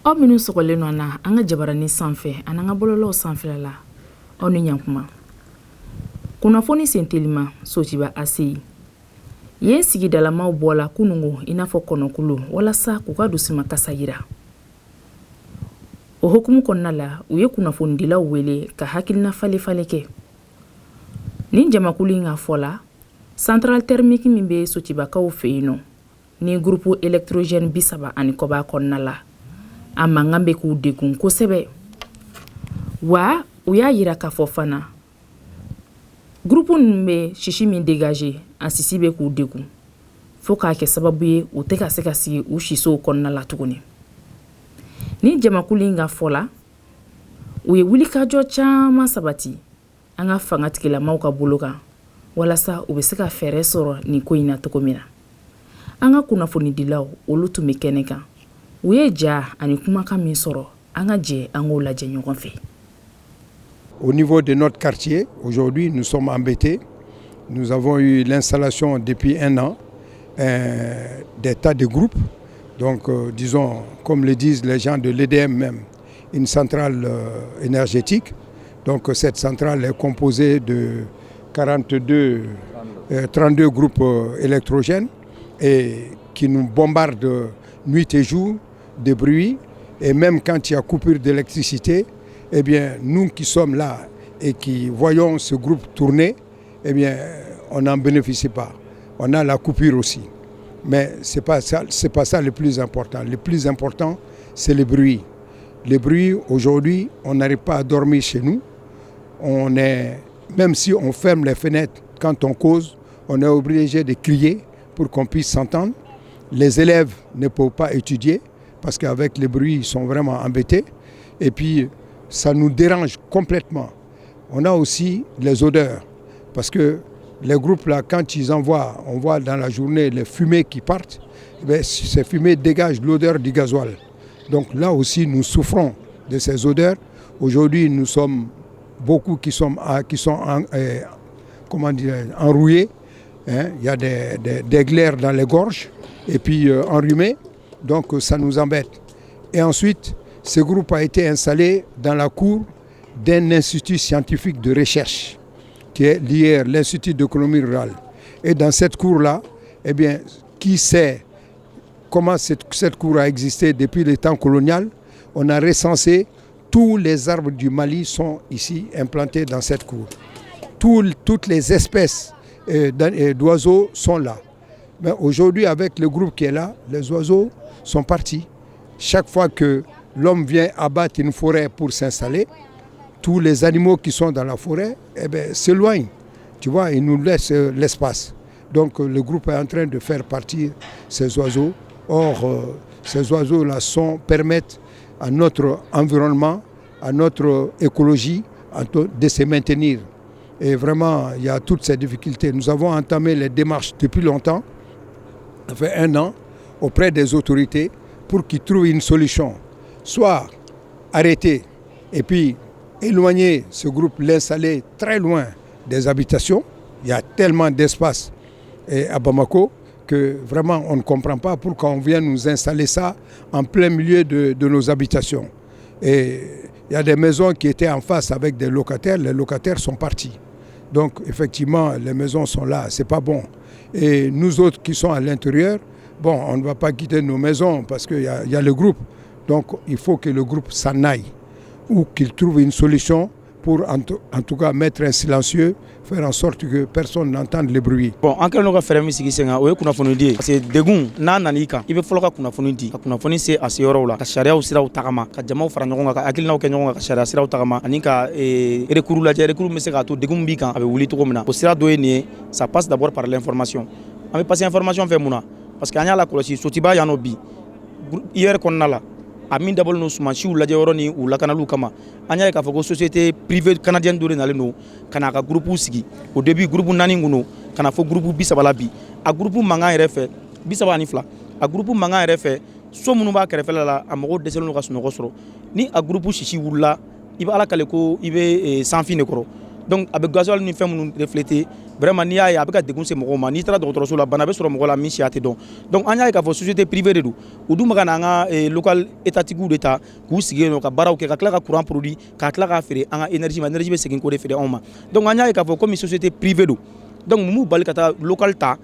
Aw minnu sɔgɔlen nɔ na an ka jabarani sanfɛ an ka bɔlɔlɔw sanfɛla la aw ni ɲankuma kunnafoni sentelima Sotiba ACI yen sigidalamaw bɔla kunungo i n'a fɔ kɔnɔkulu walasa k'u ka dusuma kasa yira o hukumu kɔnɔna la u ye kunnafonidilaw wele ka hakilina fale kɛ nin jamakulu in ka fɔla central thermique min bɛ Sotibakaw fɛ yen nɔ ni groupe électrogène 30 ani kɔba kɔnɔna la a mankan bɛ k'u degun kosɛbɛ wa u y'a yira k'a fɔ fana groupe ninnu bɛ sisi min dégager a sisi bɛ k'u degun fo k'a kɛ sababu ye u tɛ ka se ka sigi u sisow kɔnɔna la tuguni ni jamakulu in ka fɔla u ye wulikajɔ caman sabati an ka fangatigilamaw ka bolo kan walasa u bɛ se ka fɛɛrɛ sɔrɔ nin ko in na cogo min na an ka kunnafonidilaw olu tun bɛ kɛnɛ kan u ye ja ani kumakan min sɔrɔ an ka jɛ an k'o lajɛ ɲɔgɔn fɛ. Au niveau de notre quartier, aujourd'hui, nous sommes embêtés. Nous avons eu l'installation depuis 1 an des tas de groupes. Donc, disons, comme le disent les gens de l'EDM même, une centrale énergétique. Donc, cette centrale est composée de 32 groupes électrogènes et qui nous bombardent nuit et jour de bruit. Et même quand il y a coupure d'électricité, eh bien, nous qui sommes là et qui voyons ce groupe tourner, eh bien, on n'en bénéficie pas. On a la coupure aussi. Mais ce n'est pas ça le plus important. Le plus important, c'est le bruit. Le bruit, aujourd'hui, on n'arrive pas à dormir chez nous. Même si on ferme les fenêtres quand on cause, on est obligé de crier pour qu'on puisse s'entendre. Les élèves ne peuvent pas étudier parce qu'avec le bruit, ils sont vraiment embêtés. Et puis, ça nous dérange complètement. On a aussi les odeurs, parce que les groupes là, quand ils envoient, on voit dans la journée les fumées qui partent, ces fumées dégagent l'odeur du gasoil. Donc là aussi, nous souffrons de ces odeurs. Aujourd'hui, nous sommes beaucoup qui sont enrouillés. Hein? Il y a des glaires dans les gorges et puis enrhumés. Donc ça nous embête. Et ensuite, ce groupe a été installé dans la cour d'un institut scientifique de recherche qui est l'IR, l'Institut d'économie rurale. Et dans cette cour-là, eh bien, qui sait comment cette cour a existé depuis le temps colonial? On a recensé tous les arbres du Mali sont ici implantés dans cette cour. Toutes les espèces d'oiseaux sont là. Mais aujourd'hui, avec le groupe qui est là, les oiseaux sont partis. Chaque fois que l'homme vient abattre une forêt pour s'installer, tous les animaux qui sont dans la forêt s'éloignent. Tu vois, ils nous laissent l'espace. Donc le groupe est en train de faire partir ces oiseaux. Or, ces oiseaux-là permettent à notre environnement, à notre écologie de se maintenir. Et vraiment, il y a toutes ces difficultés. Nous avons entamé les démarches depuis longtemps, ça fait 1 an, auprès des autorités pour qu'ils trouvent une solution. Soit arrêter et puis éloigner ce groupe, l'installer très loin des habitations. Il y a tellement d'espace à Bamako que vraiment on ne comprend pas pourquoi on vient nous installer ça en plein milieu de nos habitations. Et il y a des maisons qui étaient en face avec des locataires, les locataires sont partis. Donc effectivement, les maisons sont là, c'est pas bon. Et nous autres qui sommes à l'intérieur, bon, on ne va pas quitter nos maisons parce qu'il y a le groupe. Donc il faut que le groupe s'en aille ou qu'il trouve une solution pour en tout cas mettre un silencieux, faire en sorte que personne n'entende le bruit. Bon, en cas de faire musique, c'est parce que degun n'a nanika, il veut falloir qu'on a kunnafoni se a se yɔrɔw la ka sariyaw siraw tagama ka jamaw fara ɲɔgɔn kan ka hakilinaw kɛ ɲɔgɔn kan ka sariya siraw tagama ani ka recours lajɛ recours bɛ se k'a to degun b'i kan a bɛ wuli cogo min na o sira dɔ ye nin ye ça passe d'abord par l'information an bɛ passer information fɛ mun na parce que an y'a lakɔlɔsi Sotiba yan nɔ bi IR kɔnɔna la a min dabɔlen don sumansiw lajɛ yɔrɔ ni u lakanaliw kama an y'a ye k'a fɔ ko société privée canadienne dɔ de nalen don ka na a ka groupe sigi au début groupe 4 kun don ka na fɔ groupe 30 la bi a groupe mankan yɛrɛ fɛ 32 a groupe mankan yɛrɛ fɛ so minnu b'a kɛrɛfɛla la a mɔgɔw dɛsɛlen don ka sunɔgɔ sɔrɔ ni a groupe sisi wulila i bɛ ala kale ko i bɛ sanfin de kɔrɔ donc a bɛ gasoil ni fɛn minnu refléter vraiment n'i y'a ye a bɛ ka degun se mɔgɔw ma n'i taara dɔgɔtɔrɔso la bana bɛ sɔrɔ mɔgɔ la min siya tɛ dɔn donc an y'a ye k'a fɔ société privée de don u dun bɛ ka na an ka local étatiques de ta k'u sigi yen nɔ ka baaraw kɛ ka tila ka courant produit ka tila k'a feere an ka énergie ma énergie bɛ segin k'o de feere anw ma donc an y'a ye k'a fɔ comme société privée don donc mun b'u bali ka taa local ta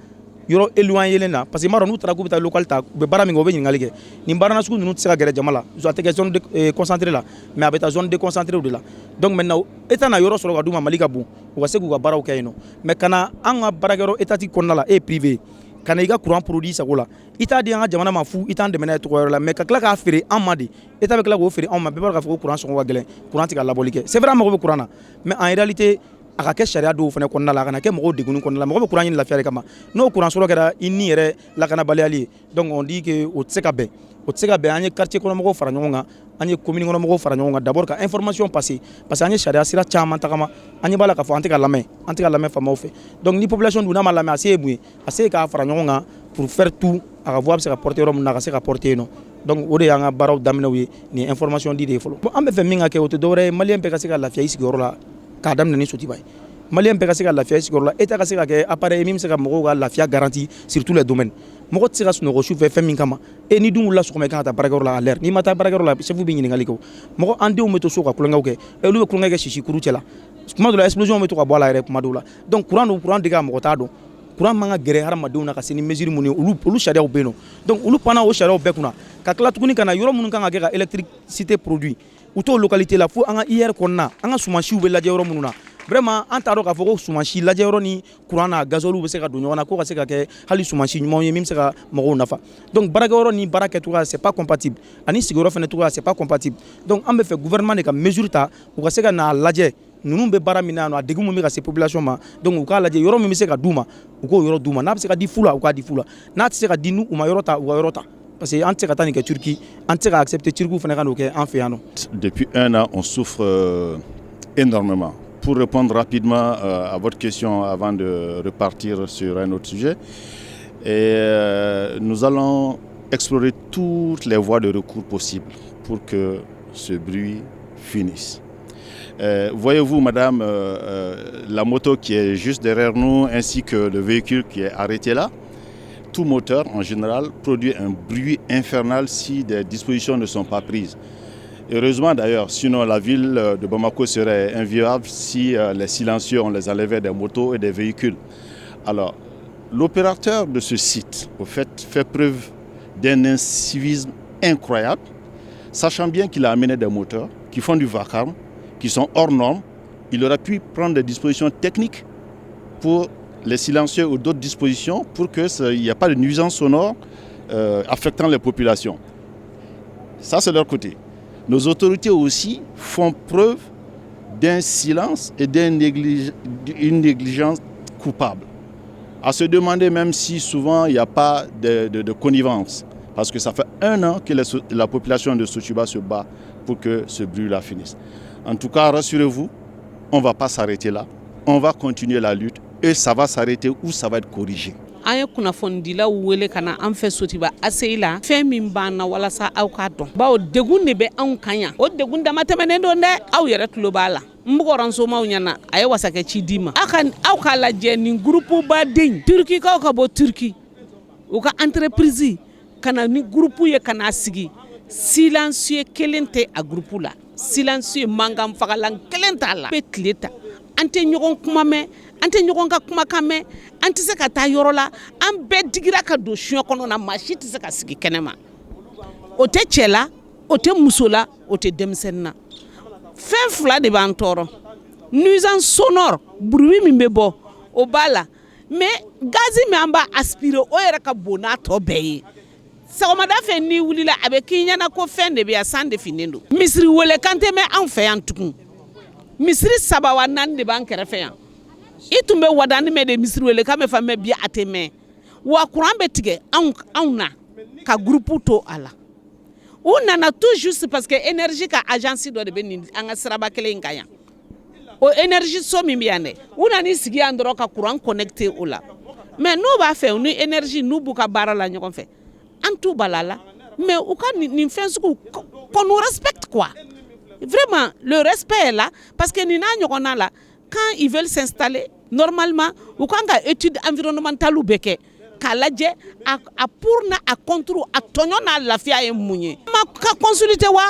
yɔrɔ éloigné na parce que m'a dɔn n'u taara k'u bɛ taa local ta u bɛ baara min kɛ u bɛ ɲininkali kɛ nin baara nasugu ninnu tɛ se ka gɛrɛ jama la a tɛ kɛ zone concentrée la mais a bɛ taa zone déconcentrée de la donc maintenant état na yɔrɔ sɔrɔ ka d'u ma Mali ka bon u ka se k'u ka baaraw kɛ yen nɔ mais kana an ka baarakɛyɔrɔ étatique kɔnɔna la e ye privé kana i ka courant produit sago la i t'a di an ka jamana ma fu i t'an dɛmɛ n'a ye tɔgɔ wɛrɛ la mais ka tila k'a feere an ma de état bɛ tila k'o feere anw ma bɛɛ b'a dɔn k'a fɔ ko courant sɔngɔ ka gɛlɛn courant tɛ ka labɔli kɛ c'est vrai an mago bɛ courant na mais en réalité a ka kɛ sariya dɔw fana kɔnɔna la a kana kɛ mɔgɔw degunni kɔnɔna la mɔgɔ bɛ courant ɲini lafiya de kama n'o courant sɔrɔ kɛra i ni yɛrɛ lakanabaliyali ye donc on dit que o tɛ se ka bɛn o tɛ se ka bɛn an ye quartier kɔnɔmɔgɔw fara ɲɔgɔn kan an ye commune kɔnɔmɔgɔw fara ɲɔgɔn kan d'abord ka information passer parce que an ye sariya sira caman tagama an ɲɛ b'a la k'a fɔ an tɛ ka lamɛn faamaw fɛ donc ni population dun n'a ma lamɛn a se ye mun ye a se ye k'a fara ɲɔgɔn kan pour faire tout a ka voix bɛ se ka porter yɔrɔ min na a ka se ka porter yen nɔ donc o de y'an ka baaraw daminɛw ye nin information di de ye fɔlɔ bon an bɛ fɛ min ka kɛ o tɛ dɔwɛrɛ ye maliyɛn bɛɛ ka se ka lafiya i sigiyɔrɔ la k'a daminɛ ni Sotiba ye maliyɛn bɛɛ ka se ka lafiya i sigiyɔrɔ la état ka se ka kɛ appareil min bɛ se ka mɔgɔw ka lafiya garantie sur tous les domaines mɔgɔ tɛ se ka sunɔgɔ su fɛ fɛn min kama ni dun wulila sɔgɔma i kan ka taa baarakɛyɔrɔ la à l'heure n'i ma taa baarakɛyɔrɔ la chef bɛ ɲininkali kɛ mɔgɔ an denw bɛ to so ka kulonkɛw kɛ olu bɛ kulonkɛ kɛ sisikuru cɛ la tuma dɔw la explosion bɛ to ka bɔ a la yɛrɛ tuma dɔw la donc courant dege a mɔgɔ t'a dɔn courant man ka gɛrɛ hadamadenw na ka se ni mesure mun ye olu sariyaw bɛ yen nɔ donc olu panna o sariyaw bɛɛ kunna ka tila tuguni ka na yɔrɔ minnu kan ka kɛ ka électricité produit u t'o localité la fo an ka IR kɔnɔna an ka sumansiw bɛ lajɛ yɔrɔ minnu na vraiment an t'a dɔn k'a fɔ ko sumansi lajɛ yɔrɔ ni courant n'a gazoliw bɛ se ka don ɲɔgɔn na ko ka se ka kɛ hali sumansi ɲumanw ye min bɛ se ka mɔgɔw nafa donc baarakɛyɔrɔ ni baara kɛcogoya c'est pas compatible ani sigiyɔrɔ fana cogoya c'est pas compatible donc an bɛ fɛ gouvernement de ka mesure ta u ka se ka n'a lajɛ ninnu bɛ baara min na yan nɔ a degun min bɛ ka se population ma donc u k'a lajɛ yɔrɔ min bɛ se ka d'u ma u k'o yɔrɔ d'u ma n'a bɛ se ka di fu la u k'a di fu la n'a tɛ se ka di n'u ma yɔrɔ ta u ka yɔrɔ ta parce que an tɛ se ka taa nin kɛ Turquie an tɛ se ka accepter Turquie fana ka n'o kɛ an fɛ yan nɔ. Depuis un an on souffre énormément. Pour répondre rapidement à votre question avant de repartir sur un autre sujet, nous allons explorer toutes les voies de recours possibles pour que ce bruit finisse. Voyez-vous, madame, la moto qui est juste derrière nous ainsi que le véhicule qui est arrêté là, tout moteur en général produit un bruit infernal si des dispositions ne sont pas prises. Heureusement d'ailleurs, sinon la ville de Bamako serait invivable si les silencieux on les enlevait des motos et des véhicules. Alors, l'opérateur de ce site, au fait preuve d'un incivisme incroyable, sachant bien qu'il a amené des moteurs qui font du vacarme, qui sont hors normes. Il aurait pu prendre des dispositions techniques pour les silencieux ou d'autres dispositions pour qu'il n'y ait pas de nuisance sonore affectant les populations. Ça, c'est leur côté. Nos autorités aussi font preuve d'un silence et d'une négligence coupable. À se demander même si souvent il n'y a pas de connivence. Parce que ça fait un an que la population de Sotiba se bat pour que ce bruit-là finisse. En tout cas, rassurez-vous, on ne va pas s'arrêter là. On va continuer la lutte et ça va s'arrêter ou ça va être corrigé. An ye kunnafonidilaw wele ka na an fɛ Sotiba ACI la fɛn min b'an na walasa aw k'a dɔn bawo degun de bɛ anw kan yan o degun dama tɛmɛnen don dɛ aw yɛrɛ tulo b'a la n bugɔransomaw ɲɛna a ye wasakɛ ci di ma aw k'a lajɛ nin groupe baden turkikaw ka bɔ Turki u ka entreprise ka na ni groupe ye ka n'a sigi silencieux kelen tɛ a groupe la silencieux mankan fagalan kelen t'a la bɛ tile ta an tɛ ɲɔgɔn kuma mɛn an tɛ ɲɔgɔn ka kumakan mɛn an tɛ se ka taa yɔrɔ la an bɛɛ digira ka don suɲɛ kɔnɔ na maa si tɛ se ka sigi kɛnɛ ma o tɛ cɛ la o tɛ muso la o tɛ denmisɛnnin na fɛn fila de b'an tɔɔrɔ nuisance sonore bruit min bɛ bɔ o b'a la mais gazi min an b'a aspirer o yɛrɛ ka bon n'a tɔ bɛɛ ye sɔgɔmada fɛ n'i wulila a bɛ k'i ɲɛna ko fɛn de bɛ yan san de finnen don misiri wele kan tɛ mɛn anw fɛ yan tugun misiri 3 wa 4 de b'an kɛrɛfɛ yan i tun bɛ wadani mɛn de misiri wele kan bɛ fa mɛn bi a tɛ mɛn wa courant bɛ tigɛ anw na ka groupe to a la u nana tout juste parce que énergie ka agence dɔ de bɛ nin an ka siraba kelen in kan yan o énergie so min bɛ yan dɛ u nana i sigi yan dɔrɔn ka courant connecté o la mais n'u b'a fɛ ni énergie n'u b'u ka baara la ɲɔgɔn fɛ an t'u bala la mais u ka nin fɛn sugu qu'on nous respecte quoi vraiment le respect est là parce que nin n'a ɲɔgɔnna la quand ils veulent s'installer normalement u kan ka étude environnementale bɛɛ kɛ k'a lajɛ a pour na a contre a tɔɲɔ n'a lafiya ye mun ye ma ka consulter wa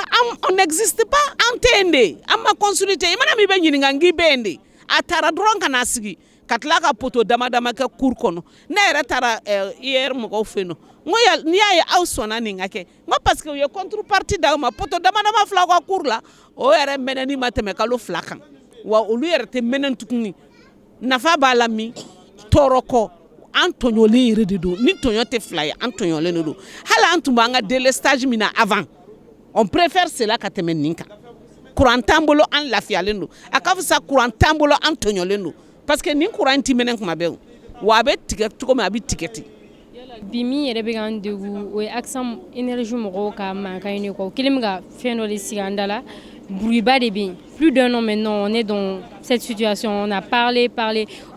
on n'existe pas an tɛ yen de an ma consulter i mana min bɛ ɲininka n k'i bɛ yen de a taara dɔrɔn ka n'a sigi ka tila ka poto dama dama kɛ cour kɔnɔ ne yɛrɛ taara IR mɔgɔw fɛ yen nɔ n ko n'i y'a ye aw sɔnna nin ka kɛ n ko parce que u ye contrepartie d'aw ma poto dama dama fila ka cour la o yɛrɛ mɛnɛni ma tɛmɛ kalo 2 kan wa olu yɛrɛ tɛ mɛnɛ tuguni nafa b'a la min tɔɔrɔ kɔ an tɔɲɔlen yɛrɛ de don ni tɔɲɔ tɛ 2 ye an tɔɲɔlen de don hali an tun b'an ka délestage min na avant on préfère cela ka tɛmɛ nin kan courant t'an bolo an lafiyalen don a ka fisa courant t'an bolo an tɔɲɔlen don parce que nin courant ti mɛnɛ kuma bɛɛ wa a bɛ tigɛ cogo min a bɛ tigɛ ten bi min yɛrɛ bɛ k'an degun o ye accent énergie mɔgɔw ka mankan ye quoi o kelen bɛ ka fɛn dɔ de sigi an da la bruitba de bɛ yen plus d'un an maintenant on est dans cette situation on a parlé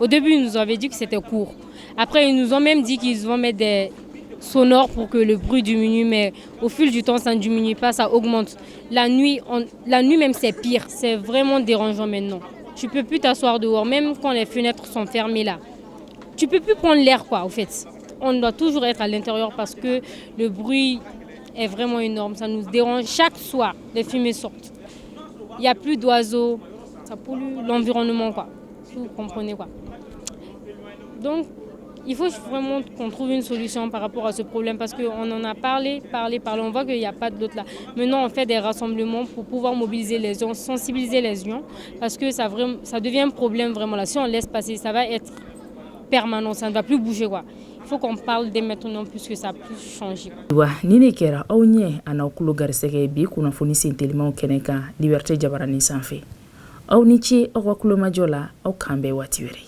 au début ils nous avaient dit que c'était court après ils nous ont même dit qu'ils vont mettre des sonores pour que le bruit diminue mais au fil du temps ça ne diminue pas ça augmente la nuit même c'est pire c'est vraiment dérangeant maintenant tu peux plus t'asseoir dehors même quand les fenêtres sont fermées là tu peux plus prendre l'air quoi au fait on doit toujours être à l'intérieur parce que le bruit est vraiment énorme. Ça nous dérange chaque soir. Les fumées sortent. Il n'y a plus d'oiseaux. Ça pollue l'environnement, quoi. Vous comprenez, quoi. Donc, il faut vraiment qu'on trouve une solution par rapport à ce problème parce qu'on en a parlé. On voit qu'il n'y a pas de l'autre là. Maintenant, on fait des rassemblements pour pouvoir mobiliser les gens, sensibiliser les gens parce que ça devient un problème vraiment là. Si on laisse passer, ça va être permanent. Ça ne va plus bouger, quoi. Il faut qu'on parle dès maintenant puisque ça a pu changer. Wa nini kɛra aw ɲɛ a n'aw tulo garisɛgɛ bi kunnafoni sentelimaw kɛnɛ kan Liberté Jabaranin sanfɛ aw ni ce aw ka kulomajɔ la aw k'an bɛɛ waati wɛrɛ